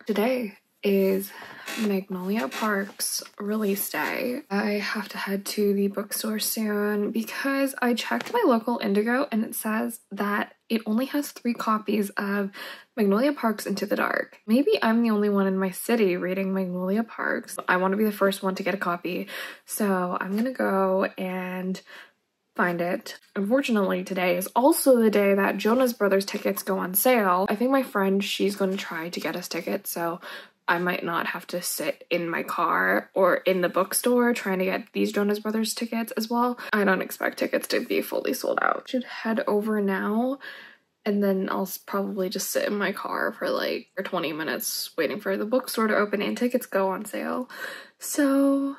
Today is Magnolia Park's release day. I have to head to the bookstore soon because I checked my local Indigo and it says that it only has 3 copies of Magnolia Park's Into the Dark. Maybe I'm the only one in my city reading Magnolia Park's. I want to be the first one to get a copy, so I'm gonna go and find it. Unfortunately, today is also the day that Jonas Brothers tickets go on sale. I think my friend, she's going to try to get us tickets, so I might not have to sit in my car or in the bookstore trying to get these Jonas Brothers tickets as well. I don't expect tickets to be fully sold out. Should head over now, and then I'll probably just sit in my car for like 20 minutes waiting for the bookstore to open and tickets go on sale. So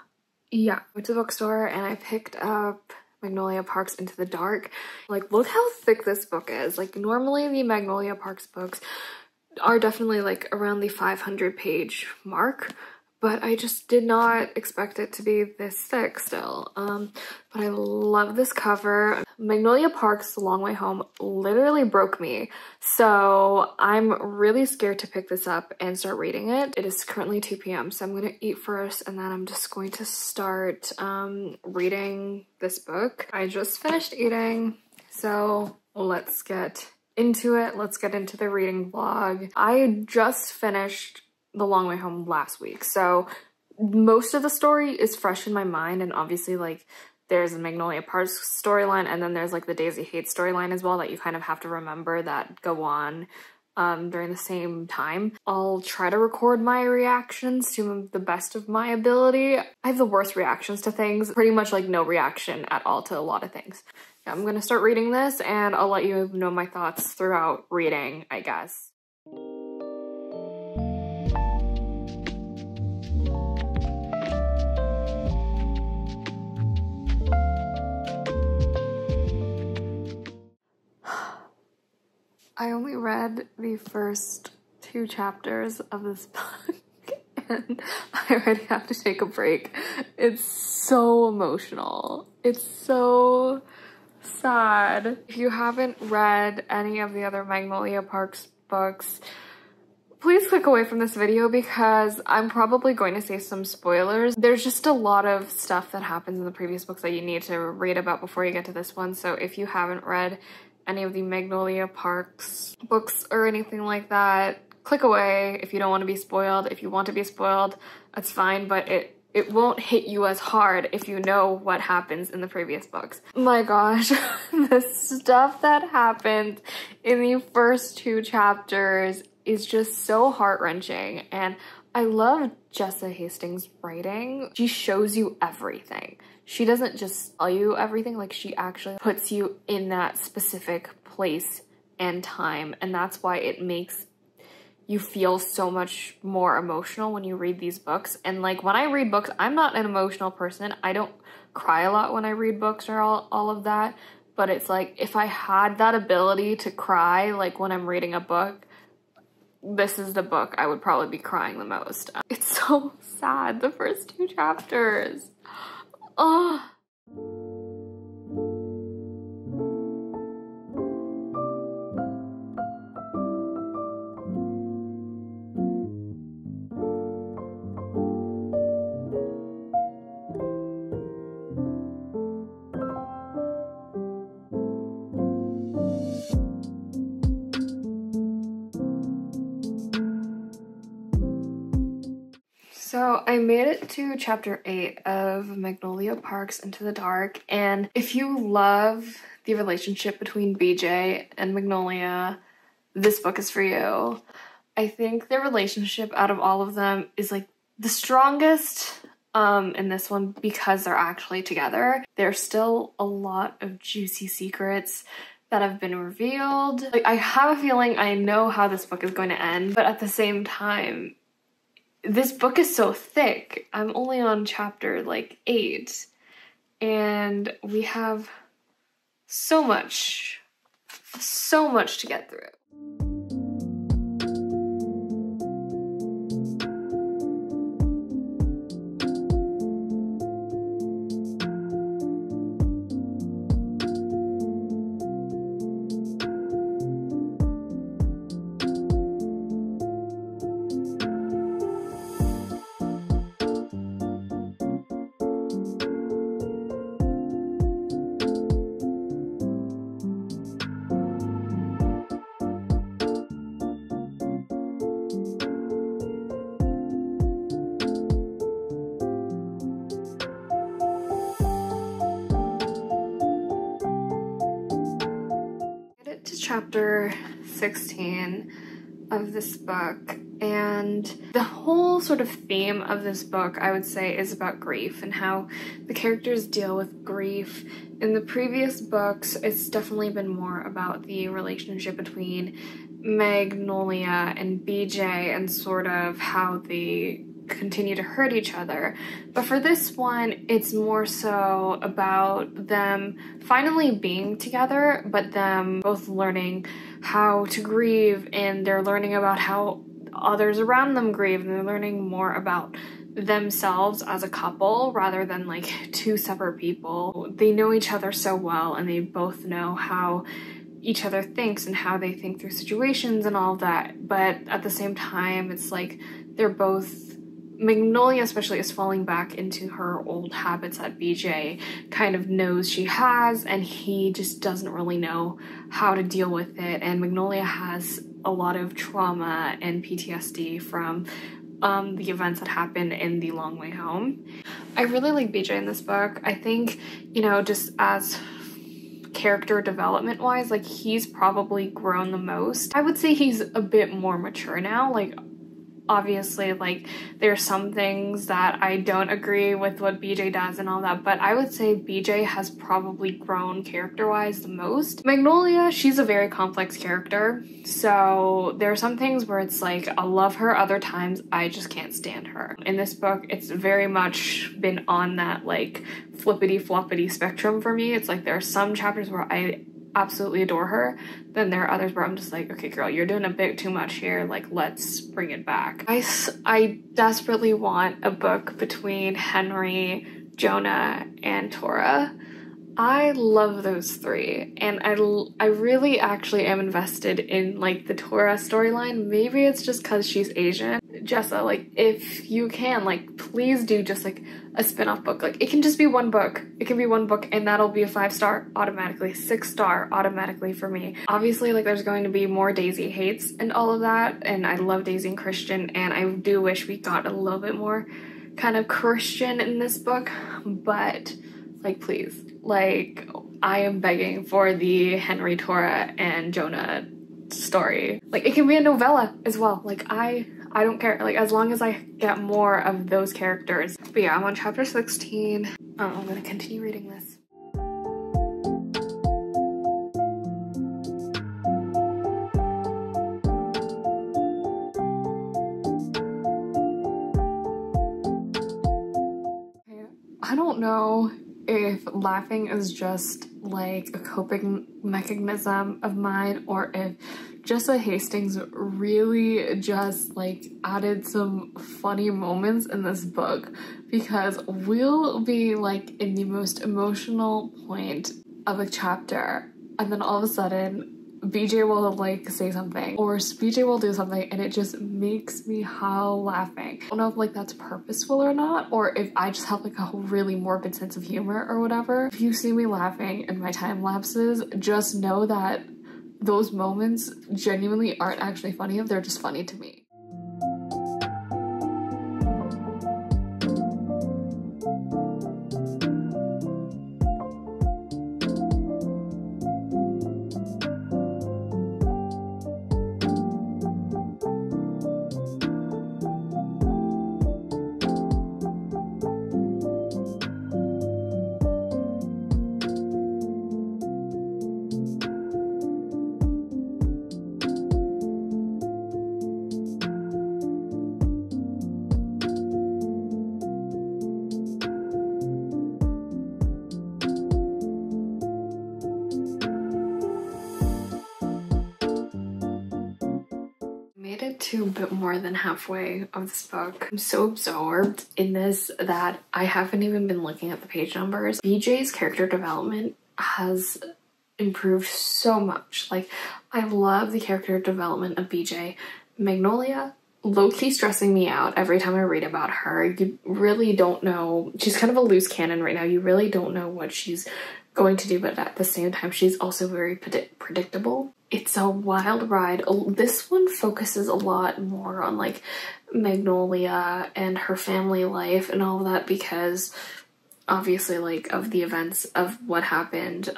yeah, I went to the bookstore and I picked up Magnolia Park's Into the Dark. Like, look how thick this book is. Like, normally the Magnolia Park's books are definitely like around the 500-page mark, but I just did not expect it to be this thick still. But I love this cover. Magnolia Park's The Long Way Home literally broke me, so I'm really scared to pick this up and start reading it. It is currently 2 p.m, so I'm gonna eat first and then I'm just going to start reading this book. I just finished eating, so let's get into it. Let's get into the reading vlog. I just finished The Long Way Home last week, so most of the story is fresh in my mind, and obviously like there's a Magnolia Park storyline and then there's like the Daisy Hates storyline as well that you kind of have to remember that go on during the same time. I'll try to record my reactions to the best of my ability. I have the worst reactions to things, pretty much like no reaction at all to a lot of things. Yeah, I'm gonna start reading this and I'll let you know my thoughts throughout reading, I guess. I only read the first 2 chapters of this book and I already have to take a break. It's so emotional. It's so sad. If you haven't read any of the other Magnolia Park's books, please click away from this video because I'm probably going to say some spoilers. There's just a lot of stuff that happens in the previous books that you need to read about before you get to this one. So if you haven't read any of the Magnolia Park's books or anything like that, click away if you don't want to be spoiled. If you want to be spoiled, that's fine, but it won't hit you as hard if you know what happens in the previous books. My gosh, the stuff that happened in the first 2 chapters is just so heart-wrenching, and I love Jessa Hastings' writing. She shows you everything. She doesn't just tell you everything, like she actually puts you in that specific place and time, and that's why it makes you feel so much more emotional when you read these books. And like when I read books, I'm not an emotional person. I don't cry a lot when I read books or all of that, but it's like if I had that ability to cry like when I'm reading a book, this is the book I would probably be crying the most. It's so sad, the first 2 chapters. Oh. So I made it to chapter 8 of Magnolia Park's Into the Dark, and if you love the relationship between BJ and Magnolia, this book is for you. I think their relationship out of all of them is like the strongest in this one because they're actually together. There's still a lot of juicy secrets that have been revealed. Like, I have a feeling I know how this book is going to end, but at the same time, this book is so thick. I'm only on chapter like 8 and we have so much to get through. it to chapter 16 of this book, and the whole sort of theme of this book, I would say, is about grief and how the characters deal with grief. In the previous books, it's definitely been more about the relationship between Magnolia and BJ and sort of how they continue to hurt each other. But for this one, it's more so about them finally being together, but them both learning how to grieve, and they're learning about how others around them grieve, and they're learning more about themselves as a couple rather than like two separate people. They know each other so well, and they both know how each other thinks and how they think through situations and all of that. But at the same time, it's like they're both, Magnolia especially is falling back into her old habits that BJ kind of knows she has, and he just doesn't really know how to deal with it. And Magnolia has a lot of trauma and PTSD from the events that happened in The Long Way Home. I really like BJ in this book. I think, you know, just as character development wise, like he's probably grown the most. I would say he's a bit more mature now. Like obviously, like there's some things that I don't agree with what BJ does and all that, but I would say BJ has probably grown character-wise the most. Magnolia, she's a very complex character, so there are some things where it's like I love her, other times I just can't stand her. In this book, it's very much been on that like flippity-floppity spectrum for me. It's like there are some chapters where I absolutely adore her, then there are others where I'm just like, okay girl, you're doing a bit too much here, like let's bring it back. I desperately want a book between Henry, Jonah, and Tora. I love those three, and I really actually am invested in like the Tora storyline. Maybe it's just because she's Asian. Jessa, like if you can, like please do just like a spin-off book. Like it can just be one book. It can be one book and that'll be a 5-star automatically, 6-star automatically for me. Obviously, like there's going to be more Daisy hates and all of that, and I love Daisy and Christian, and I do wish we got a little bit more kind of Christian in this book, but like please, like I am begging for the Henry, Tora, and Jonah story. Like it can be a novella as well. Like I don't care, like as long as I get more of those characters. But yeah, I'm on chapter 16. I'm gonna continue reading this. I don't know if laughing is just like a coping mechanism of mine, or if Jessa Hastings really just like added some funny moments in this book, because we'll be like in the most emotional point of a chapter, and then all of a sudden BJ will like say something, or BJ will do something, and it just makes me howl laughing. I don't know if like that's purposeful or not, or if I just have like a really morbid sense of humor or whatever. If you see me laughing in my time lapses, just know that those moments genuinely aren't actually funny, they're just funny to me. To a bit more than halfway of this book. I'm so absorbed in this that I haven't even been looking at the page numbers. BJ's character development has improved so much. Like, I love the character development of BJ. Magnolia, low-key stressing me out every time I read about her. You really don't know. She's kind of a loose cannon right now. You really don't know what she's going to do, but at the same time, she's also very predictable. It's a wild ride. This one focuses a lot more on like Magnolia and her family life and all of that, because obviously, like, of the events of what happened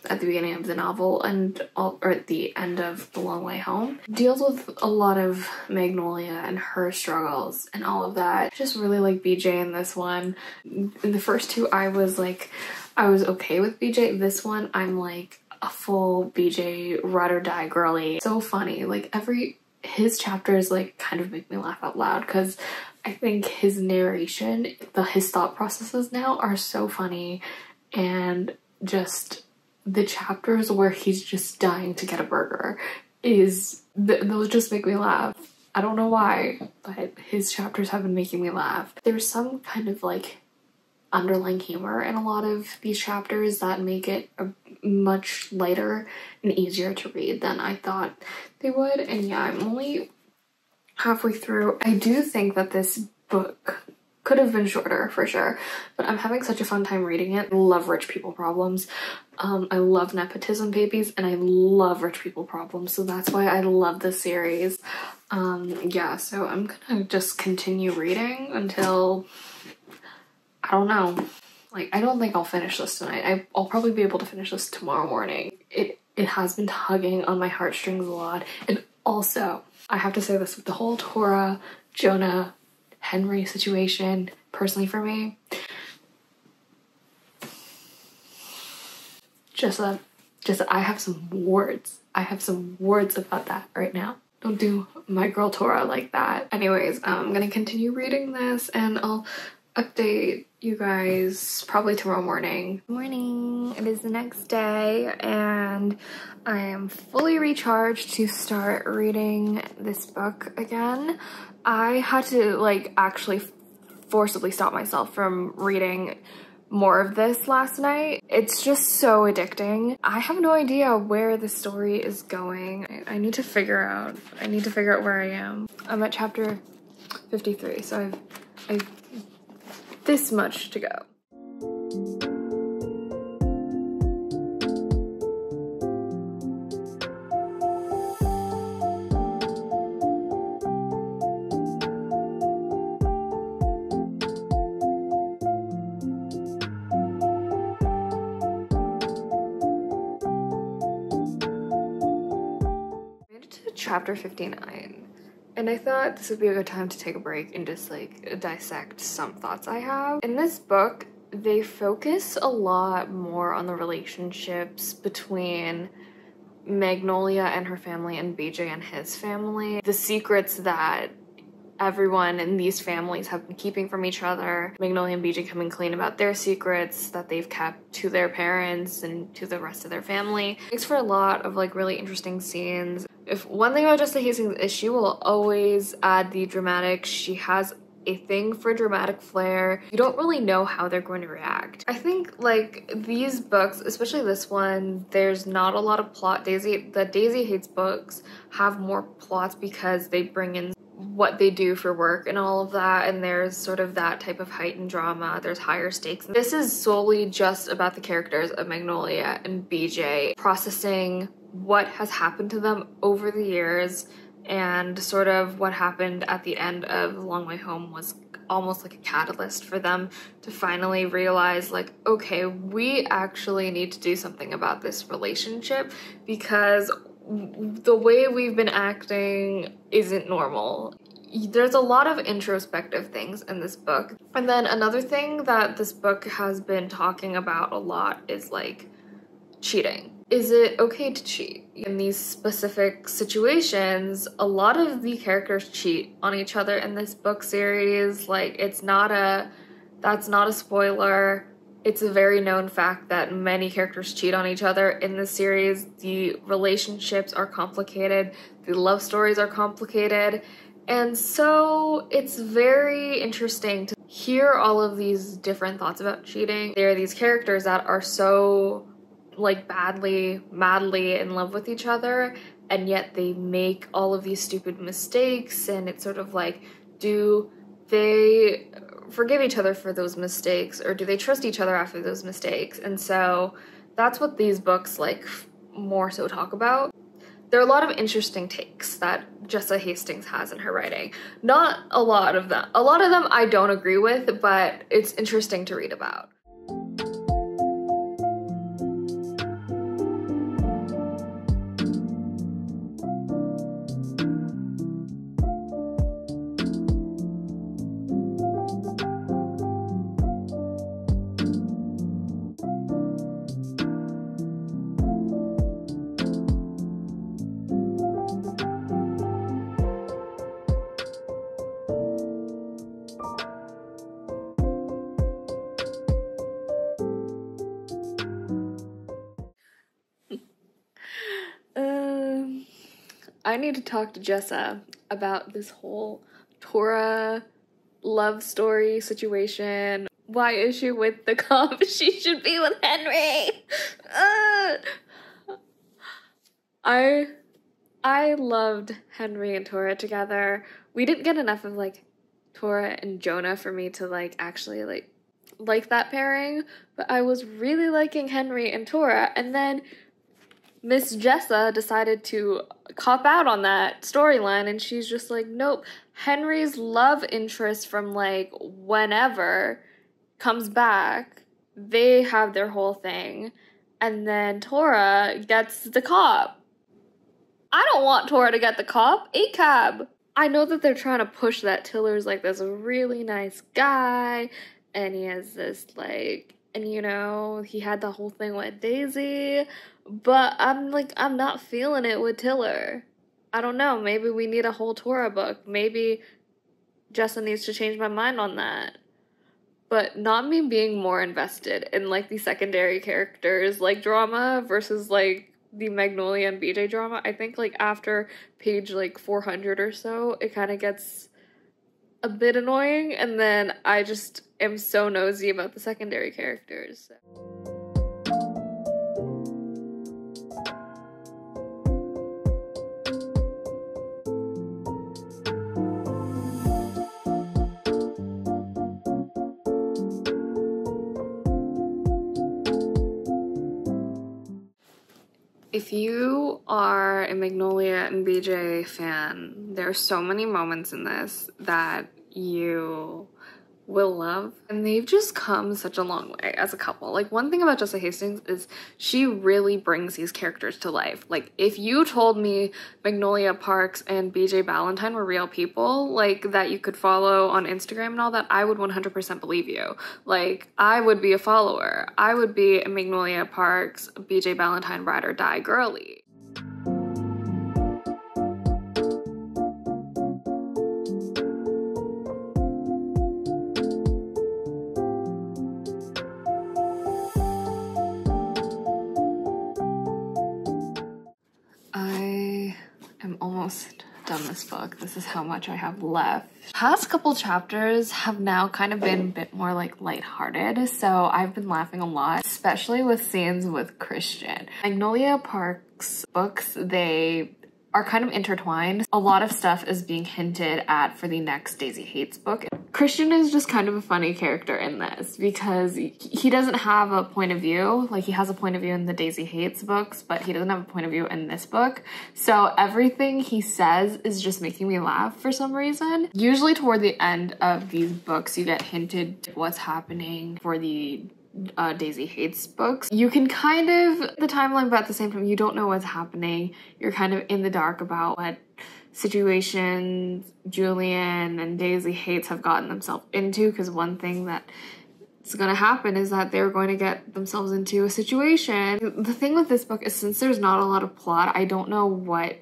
at the beginning of the novel or at the end of The Long Way Home. Deals with a lot of Magnolia and her struggles and all of that. I just really like BJ in this one. In the first two, I was okay with BJ. This one, I'm like a full BJ ride or die girly. So funny. Like, his chapters like kind of make me laugh out loud because I think his narration, his thought processes now are so funny, and just the chapters where he's just dying to get a burger those just make me laugh. I don't know why, but his chapters have been making me laugh. There's some kind of like underlying humor in a lot of these chapters that make it much lighter and easier to read than I thought they would. And yeah, I'm only halfway through. I do think that this book could have been shorter for sure, but I'm having such a fun time reading it. I love rich people problems. I love nepotism babies, and I love rich people problems, so that's why I love this series. Yeah, so I'm gonna just continue reading until, I don't know, like, I don't think I'll finish this tonight. I'll probably be able to finish this tomorrow morning. It has been tugging on my heartstrings a lot, and also, I have to say this, with the whole Tora, Jonah, Henry situation, personally for me, I have some words. I have some words about that right now. Don't do my girl Tora like that. Anyways, I'm gonna continue reading this, and I'll update you guys probably tomorrow morning. Morning, it is the next day, and I am fully recharged to start reading this book again. I had to like actually forcibly stop myself from reading more of this last night. It's just so addicting. I have no idea where the story is going. I need to figure out where I am. I'm at chapter 53, so I've this much to go. Chapter 59, and I thought this would be a good time to take a break and just like dissect some thoughts I have. In this book, they focus a lot more on the relationships between Magnolia and her family and BJ and his family. The secrets that everyone in these families have been keeping from each other. Magnolia and BJ coming clean about their secrets that they've kept to their parents and to the rest of their family. Makes for a lot of like really interesting scenes. If one thing about Jessica Hastings is she will always add the dramatic. She has a thing for dramatic flair. You don't really know how they're going to react. I think like these books, especially this one, there's not a lot of plot. The Daisy Hates books have more plots because they bring in what they do for work and all of that, and there's sort of that type of heightened drama. There's higher stakes. This is solely just about the characters of Magnolia and BJ processing what has happened to them over the years, and sort of what happened at the end of The Long Way Home was almost like a catalyst for them to finally realize like, okay, we actually need to do something about this relationship because the way we've been acting isn't normal. There's a lot of introspective things in this book. And then another thing that this book has been talking about a lot is like cheating. Is it okay to cheat? In these specific situations, a lot of the characters cheat on each other in this book series. Like, that's not a spoiler. It's a very known fact that many characters cheat on each other in this series. The relationships are complicated. The love stories are complicated. And so it's very interesting to hear all of these different thoughts about cheating. There are these characters that are so like madly in love with each other, and yet they make all of these stupid mistakes, and it's sort of like, do they forgive each other for those mistakes, or do they trust each other after those mistakes? And so that's what these books like more so talk about. There are a lot of interesting takes that Jessa Hastings has in her writing. Not a lot of them. A lot of them I don't agree with, but it's interesting to read about. I need to talk to Jessa about this whole Tora love story situation. Why is she with the cop? She should be with Henry. I loved Henry and Tora together. We didn't get enough of like Tora and Jonah for me to like actually like that pairing, but I was really liking Henry and Tora, and then Miss Jessa decided to cop out on that storyline, and she's just like, nope, Henry's love interest from like whenever comes back, they have their whole thing, and then Tora gets the cop. I don't want Tora to get the cop. ACAB. I know that they're trying to push that Tiller's like this really nice guy, and he has this like, and you know, he had the whole thing with Daisy, but I'm not feeling it with Tiller. I don't know, maybe we need a whole Tora book. Maybe Jessa needs to change my mind on that. But not me being more invested in like the secondary characters like drama versus like the Magnolia and BJ drama. I think like after page like 400 or so, it kind of gets a bit annoying, and then I just am so nosy about the secondary characters. If you are a Magnolia and BJ fan, there are so many moments in this that you will love, and they've just come such a long way as a couple. Like, one thing about Jessa Hastings is she really brings these characters to life. Like, if you told me Magnolia Parks and BJ Ballantyne were real people, like, that you could follow on Instagram and all that, I would 100% believe you. Like, I would be a follower. I would be a Magnolia Parks, BJ Ballantyne ride or die girly. I'm almost done this book. This is how much I have left. Past couple chapters have now kind of been a bit more like lighthearted, so I've been laughing a lot, especially with scenes with Christian. Magnolia Parks books, they are kind of intertwined. A lot of stuff is being hinted at for the next Daisy Hates book. Christian is just kind of a funny character in this because he doesn't have a point of view. Like, he has a point of view in the Daisy Hates books, but he doesn't have a point of view in this book. So everything he says is just making me laugh for some reason. Usually toward the end of these books, you get hinted what's happening for the Daisy Hates books. You can kind of the timeline, but at the same time you don't know what's happening. You're kind of in the dark about what situations Julian and Daisy Hates have gotten themselves into, because one thing that is going to happen is that they're going to get themselves into a situation. The thing with this book is, since there's not a lot of plot, I don't know what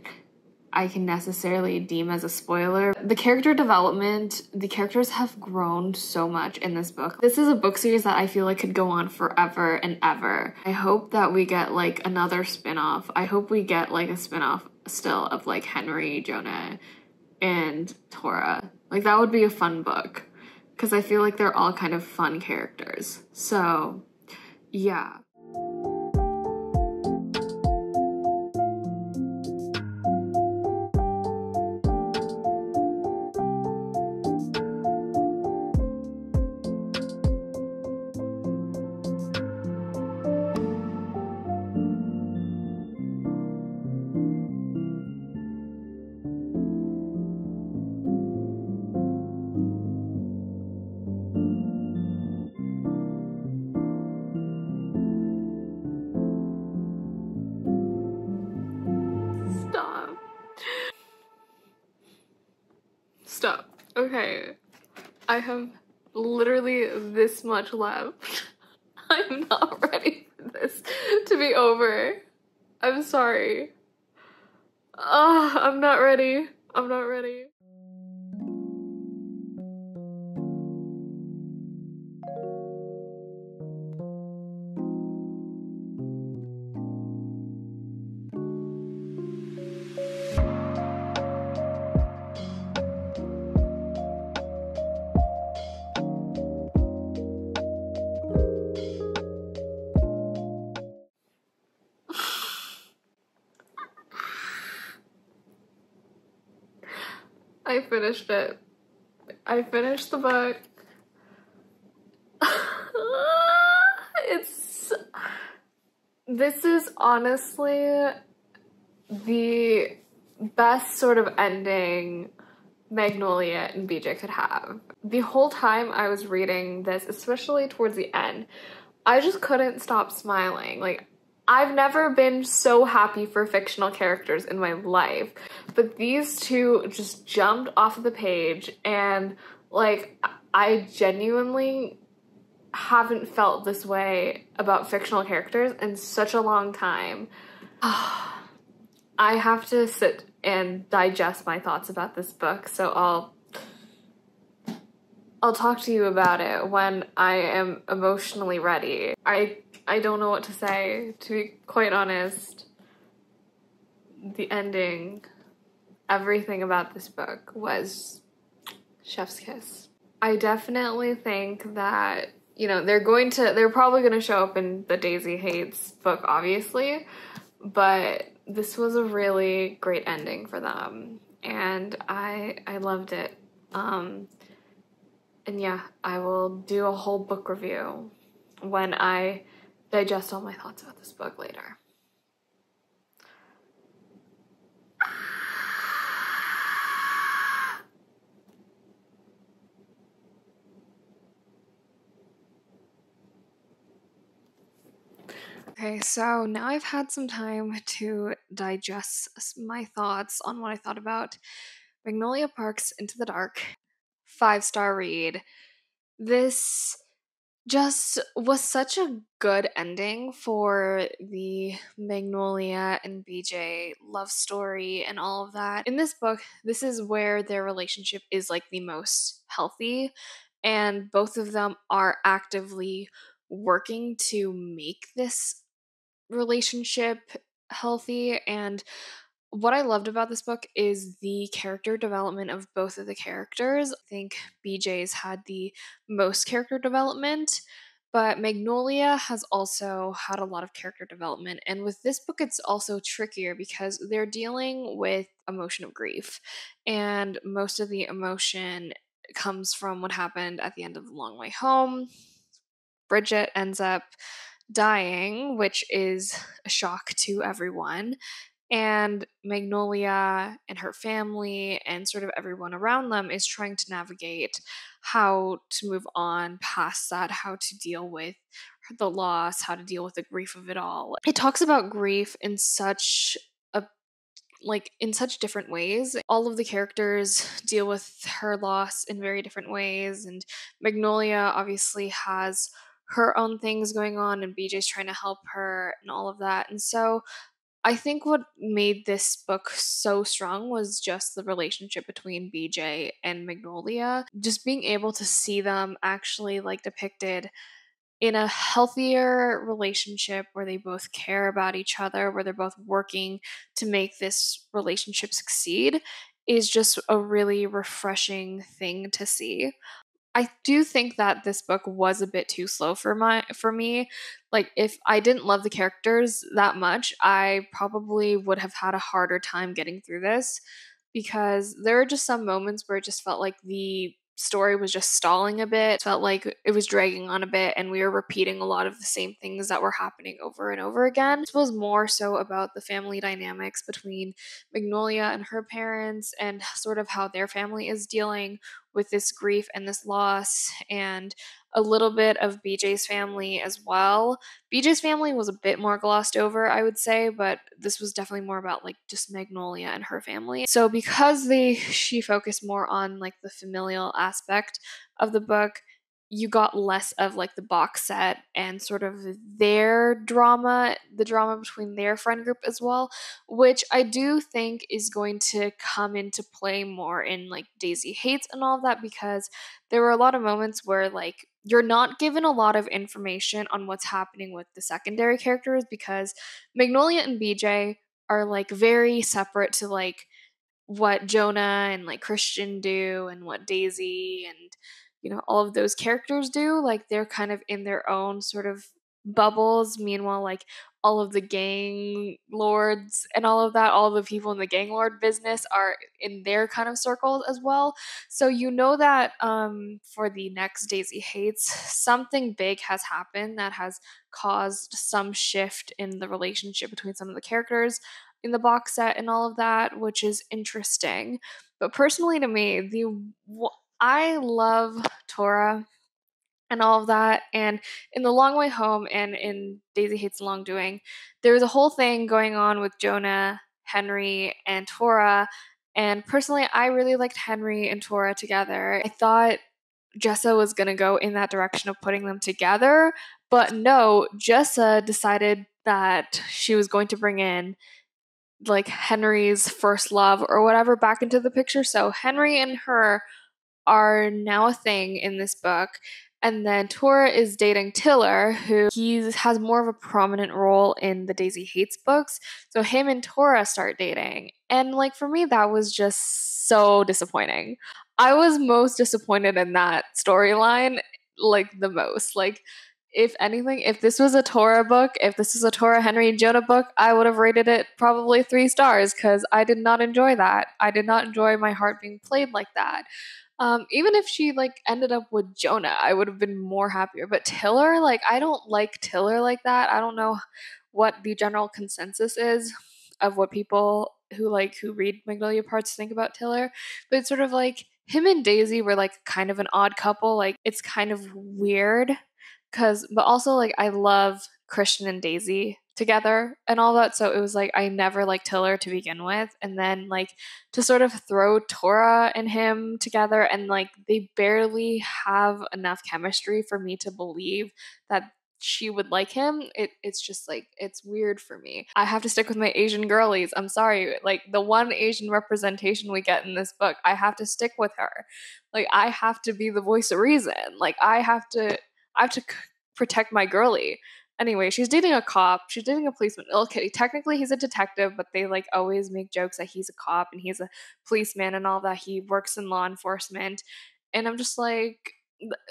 I can necessarily deem as a spoiler. The character development, the characters have grown so much in this book. This is a book series that I feel like could go on forever and ever. I hope that we get like another spin-off. I hope we get like a spin-off still of like Henry, Jonah, and Tora. Like, that would be a fun book because I feel like they're all kind of fun characters. So yeah. Stop. Okay. I have literally this much left. I'm not ready for this to be over. I'm sorry. I'm not ready. I'm not ready. I finished it. I finished the book. This is honestly the best sort of ending Magnolia and BJ could have. The whole time I was reading this, especially towards the end, I just couldn't stop smiling. Like, I've never been so happy for fictional characters in my life, but these two just jumped off of the page, and like, I genuinely haven't felt this way about fictional characters in such a long time. I have to sit and digest my thoughts about this book, so I'll talk to you about it when I am emotionally ready. I don't know what to say, to be quite honest. The ending, everything about this book was chef's kiss. I definitely think that, you know, they're probably gonna show up in the Daisy Hates book, obviously, but this was a really great ending for them, and I loved it. And yeah, I will do a whole book review when I digest all my thoughts about this book later. Okay, so now I've had some time to digest my thoughts on what I thought about Magnolia Park's Into the Dark. 5-star read. This just was such a good ending for the Magnolia and BJ love story and all of that. In this book, this is where their relationship is like the most healthy, and both of them are actively working to make this relationship healthy. And what I loved about this book is the character development of both of the characters. I think BJ's had the most character development, but Magnolia has also had a lot of character development. And with this book, it's also trickier because they're dealing with emotion of grief, and most of the emotion comes from what happened at the end of The Long Way Home. Bridget ends up dying, which is a shock to everyone. And Magnolia and her family and sort of everyone around them is trying to navigate how to move on past that, how to deal with the loss, how to deal with the grief of it all. It talks about grief in such different ways. All of the characters deal with her loss in very different ways, and Magnolia obviously has her own things going on, and BJ's trying to help her and all of that. And so I think what made this book so strong was just the relationship between BJ and Magnolia. Just being able to see them actually like depicted in a healthier relationship where they both care about each other, where they're both working to make this relationship succeed, is just a really refreshing thing to see. I do think that this book was a bit too slow for me. Like, if I didn't love the characters that much, I probably would have had a harder time getting through this, because there are just some moments where it just felt like the story was just stalling a bit. It felt like it was dragging on a bit, and we were repeating a lot of the same things that were happening over and over again. This was more so about the family dynamics between Magnolia and her parents, and sort of how their family is dealing with this grief and this loss. And a little bit of BJ's family as well. BJ's family was a bit more glossed over, I would say, but this was definitely more about like just Magnolia and her family. So because she focused more on like the familial aspect of the book, you got less of like the box set and sort of their drama, the drama between their friend group as well, which I do think is going to come into play more in like Daisy Hates and all of that, because there were a lot of moments where like you're not given a lot of information on what's happening with the secondary characters, because Magnolia and BJ are like very separate to like what Jonah and like Christian do and what Daisy and all of those characters do. Like they're kind of in their own sort of bubbles. Meanwhile, like all of the gang lords and all of that, all of the people in the gang lord business are in their kind of circles as well. So you know that for the next Daisy Hates, something big has happened that has caused some shift in the relationship between some of the characters in the box set and all of that, which is interesting. But personally, to me, I love Tora and all of that. And in The Long Way Home and in Daisy Hates the Long Doing, there was a whole thing going on with Jonah, Henry, and Tora. And personally, I really liked Henry and Tora together. I thought Jessa was going to go in that direction of putting them together. But no, Jessa decided that she was going to bring in like Henry's first love or whatever back into the picture. So Henry and her are now a thing in this book. And then Tora is dating Tiller, who he has more of a prominent role in the Daisy Hates books. So him and Tora start dating. And like for me, that was just so disappointing. I was most disappointed in that storyline, like the most. Like, if anything, if this was a Tora book, if this was a Tora Henry and Jonah book, I would have rated it probably 3 stars, because I did not enjoy that. I did not enjoy my heart being played like that. Even if she like ended up with Jonah, I would have been more happier. But Tiller, like I don't like Tiller like that. I don't know what the general consensus is of what people who read Magnolia Parts think about Tiller, but it's sort of like him and Daisy were like kind of an odd couple. Like it's kind of weird, but also like I love Christian and Daisy together and all that. So it was like I never liked Tiller to begin with, and then like to sort of throw Tora and him together, and like they barely have enough chemistry for me to believe that she would like him. It's just like it's weird for me. I have to stick with my Asian girlies. I'm sorry. Like the one Asian representation we get in this book, I have to stick with her. Like I have to be the voice of reason. Like I have to protect my girly. Anyway, she's dating a cop. She's dating a policeman. Okay, technically he's a detective, but they like always make jokes that he's a cop and he's a policeman and all that. He works in law enforcement. And I'm just like,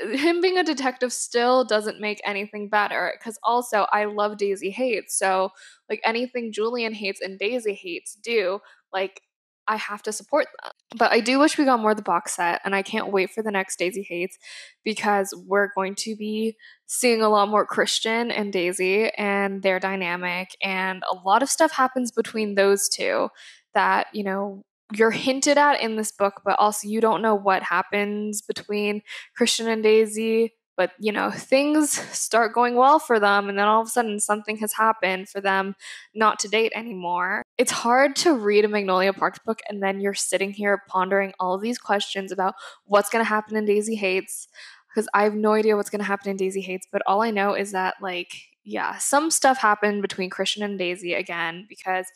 him being a detective still doesn't make anything better, because also I love Daisy Hates. So like anything Julian hates and Daisy hates do, like I have to support them. But I do wish we got more of the box set, and I can't wait for the next Daisy Hates, because we're going to be seeing a lot more Christian and Daisy and their dynamic, and a lot of stuff happens between those two that, you're hinted at in this book, but also you don't know what happens between Christian and Daisy. But, things start going well for them, and then all of a sudden something has happened for them not to date anymore. It's hard to read a Magnolia Parks book and then you're sitting here pondering all of these questions about what's going to happen in Daisy Hates, because I have no idea what's going to happen in Daisy Hates, but all I know is that, like, yeah, some stuff happened between Christian and Daisy again, because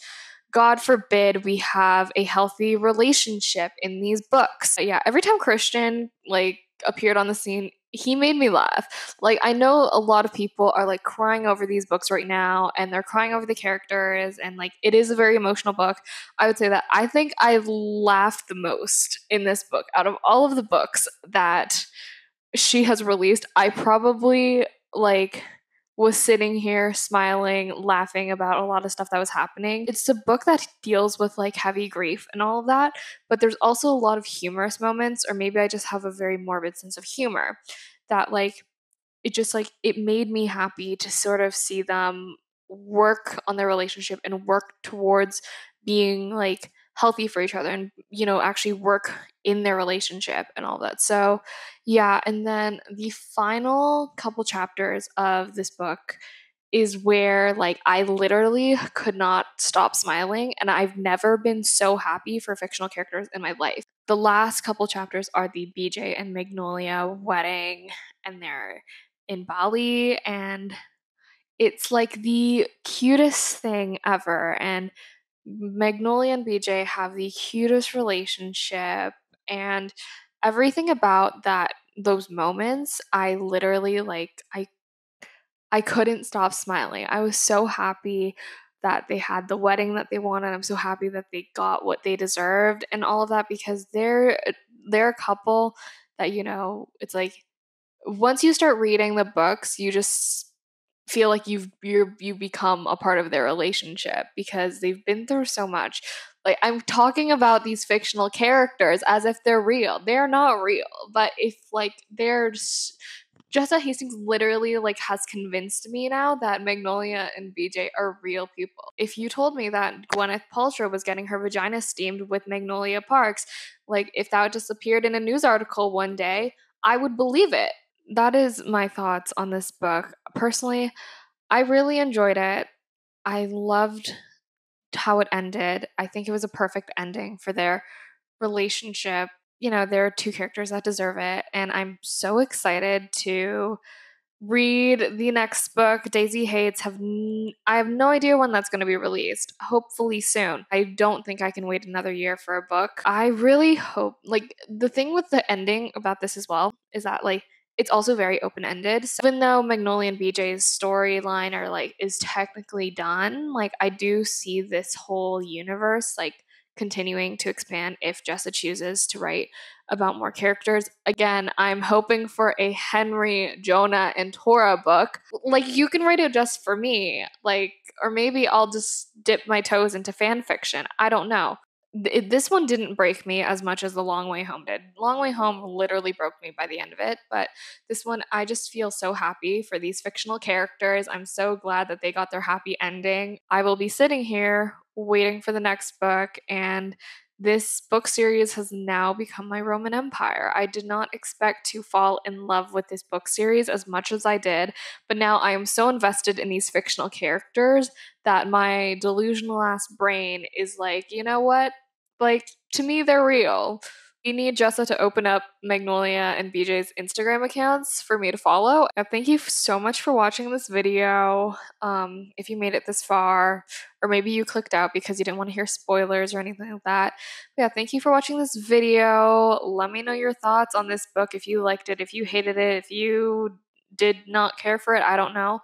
God forbid we have a healthy relationship in these books. But yeah, every time Christian like appeared on the scene, he made me laugh. Like I know a lot of people are like crying over these books right now, and they're crying over the characters, and like it is a very emotional book. I would say that I think I've laughed the most in this book out of all of the books that she has released. I probably like was sitting here smiling, laughing about a lot of stuff that was happening. It's a book that deals with like heavy grief and all of that, but there's also a lot of humorous moments, or maybe I just have a very morbid sense of humor that like it made me happy to sort of see them work on their relationship and work towards being like healthy for each other and, actually work in their relationship and all that. So, yeah. And then the final couple chapters of this book is where like I literally could not stop smiling, and I've never been so happy for fictional characters in my life. The last couple chapters are the BJ and Magnolia wedding, and they're in Bali, and it's like the cutest thing ever. And Magnolia and BJ have the cutest relationship, and everything about those moments, I literally like I couldn't stop smiling. I was so happy that they had the wedding that they wanted. I'm so happy that they got what they deserved and all of that, because they're a couple that, it's like once you start reading the books, you just feel like you become a part of their relationship because they've been through so much. Like, I'm talking about these fictional characters as if they're real. They're not real, but if like they're just Jessa Hastings literally like has convinced me now that Magnolia and BJ are real people. If you told me that Gwyneth Paltrow was getting her vagina steamed with Magnolia Parks, like if that just appeared in a news article one day, I would believe it. That is my thoughts on this book. Personally, I really enjoyed it. I loved how it ended. I think it was a perfect ending for their relationship. There are two characters that deserve it, and I'm so excited to read the next book, Daisy Hates. I have no idea when that's going to be released. Hopefully soon. I don't think I can wait another year for a book. I really hope, like, the thing with the ending about this as well is that, like, it's also very open-ended. So even though Magnolia and BJ's storyline are like is technically done, like I do see this whole universe like continuing to expand if Jessa chooses to write about more characters. Again, I'm hoping for a Henry, Jonah, and Tora book. Like, you can write it just for me. Like, or maybe I'll just dip my toes into fan fiction. I don't know. This one didn't break me as much as The Long Way Home did. Long Way Home literally broke me by the end of it, but this one, I just feel so happy for these fictional characters. I'm so glad that they got their happy ending. I will be sitting here waiting for the next book, and this book series has now become my Roman Empire. I did not expect to fall in love with this book series as much as I did, but now I am so invested in these fictional characters that my delusional ass brain is like, you know what? Like, to me, they're real. We need Jessa to open up Magnolia and BJ's Instagram accounts for me to follow. Thank you so much for watching this video. If you made it this far, or maybe you clicked out because you didn't want to hear spoilers or anything like that. But yeah, thank you for watching this video. Let me know your thoughts on this book, if you liked it, if you hated it, if you did not care for it, I don't know.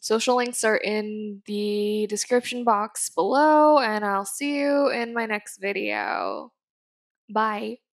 Social links are in the description box below, and I'll see you in my next video. Bye.